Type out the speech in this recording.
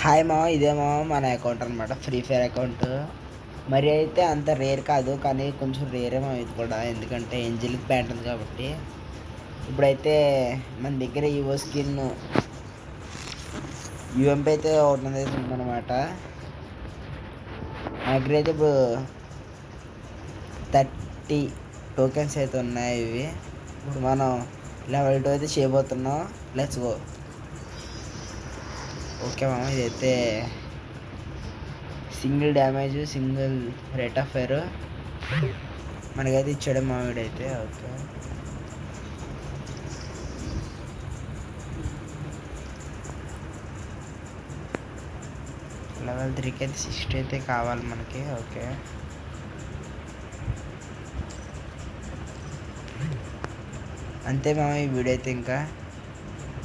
Hi మామ, ఇదేమో మన అకౌంట్ అనమాట, ఫ్రీ ఫైర్ అకౌంట్. మరి అయితే అంత రేర్ కాదు, కానీ కొంచెం రేరేమో ఇది కూడా, ఎందుకంటే ఏంజిల్కి ప్యాంట్ ఉంది కాబట్టి. ఇప్పుడైతే మన దగ్గర యువో స్కిన్ యూఎంపీ అయితే ఒకటి అయితే ఉందన్నమాట. మన దగ్గర అయితే ఇప్పుడు 30 టోకెన్స్ అయితే ఉన్నాయి. ఇవి ఇప్పుడు మనం లెవెల్ 2 అయితే చేయబోతున్నాం. Let's go. ఓకే మామ, ఇదైతే single damage, single rate of fire మనకైతే ఇచ్చాడు మా వీడైతే. ఓకే, లెవెల్ 3కి అయితే 60 అయితే కావాలి మనకి. ఓకే, అంతే మామ ఈ వీడియో అయితే. ఇంకా